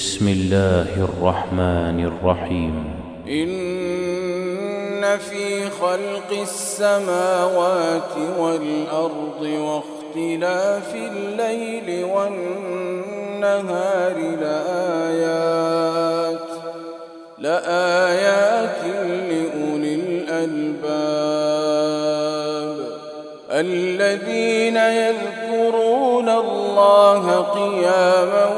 بسم الله الرحمن الرحيم. إن في خلق السماوات والأرض واختلاف الليل والنهار لآيات لأولي الألباب الذين يذكرون الله قياما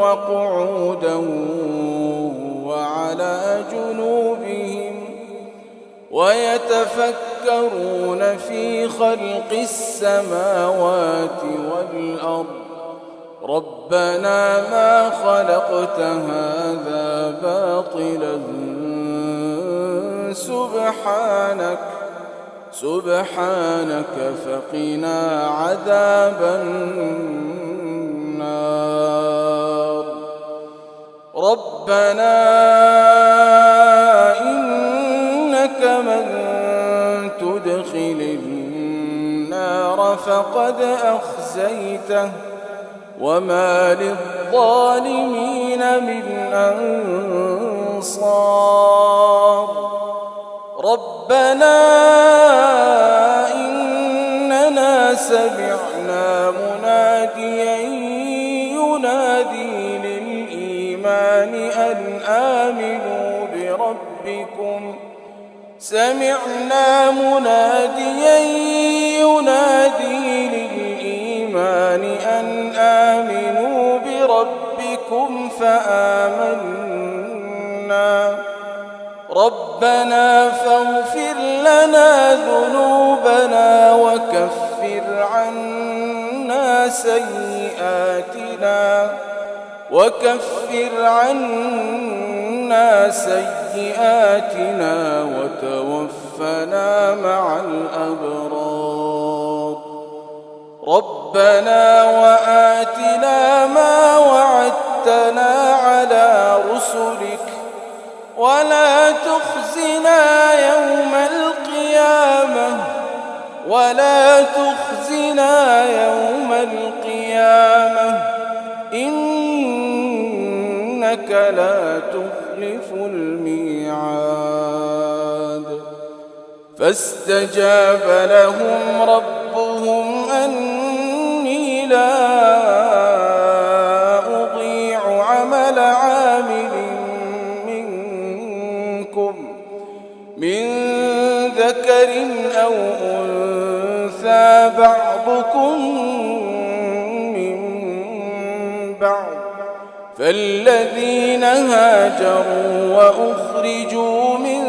وقعودا وعلى جنوبهم ويتفكرون في خلق السماوات والأرض ربنا ما خلقت هذا باطلا سبحانك فقنا عذاب النار. ربنا إنك من تدخل النار فقد أخزيته وما للظالمين من أنصار. ربنا إننا سمعنا مناديا ينادي للإيمان أن آمنوا بربكم فآمنا. ربنا فاغفر لنا ذنوبنا وكفر عنا سيئاتنا وتوفنا مع الأبرار. ربنا وآتنا ما وعدتنا على رسلك ولا تخزنا يوم القيامة إنك لا تخلف الميعاد. فاستجاب لهم ربهم أني لا أضيع عمل عامل منكم من ذكر أو أنثى بعضكم من بعض. فالذين هاجروا وأخرجوا من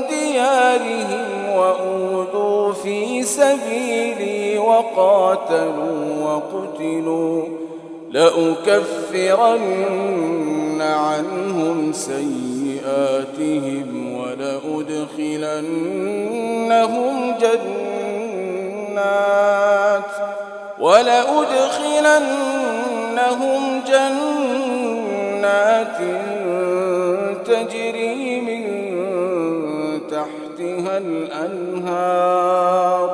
ديارهم وأوذوا في سبيلي وقاتلوا وقتلوا لأكفرن عنهم سيئاتهم ولأدخلنهم جنات تجري من تحتها الأنهار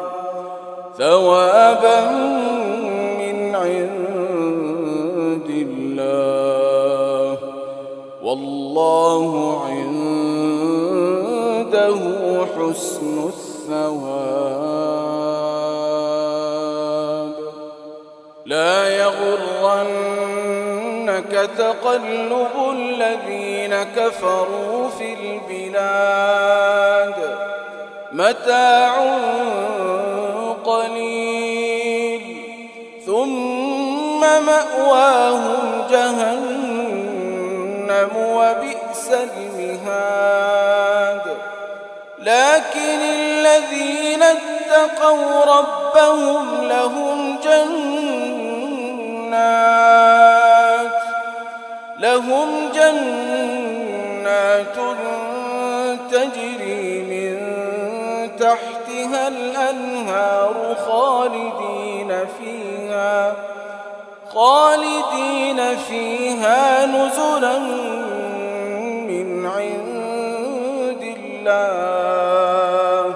ثوابا من عند الله والله عنده حسن الثواب. لا يغرنك تقلب الذين كفروا في البلاد متاع قليل ثم مأواهم جهنم وبئس المهاد. لكن الذين اتقوا ربهم لهم جنات تجري من تحتها الأنهار خالدين فيها نزلا من عند الله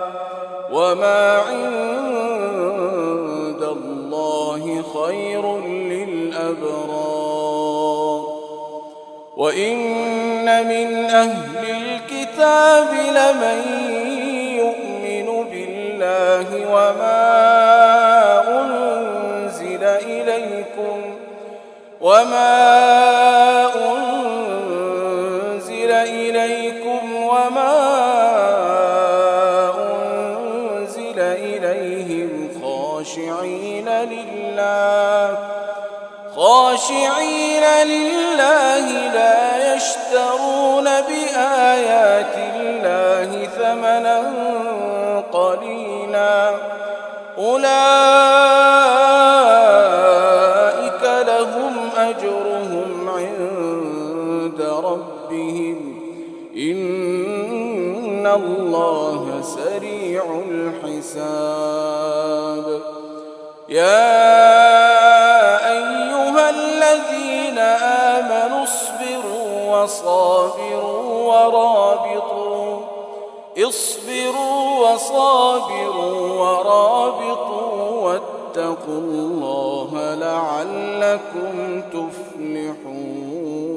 وما عند الله خير للأبرار. وإن من أهل الكتاب لمن يؤمن بالله وما أنزل إليكم وما أنزل إليهم خاشعين لله لا يشترون بآيات الله ثمنا قليلا أولئك لهم أجرهم عند ربهم إن الله سريع الحساب. يا أيها الذين آمنوا اصبروا وصابروا واتقوا الله لعلكم تفلحون.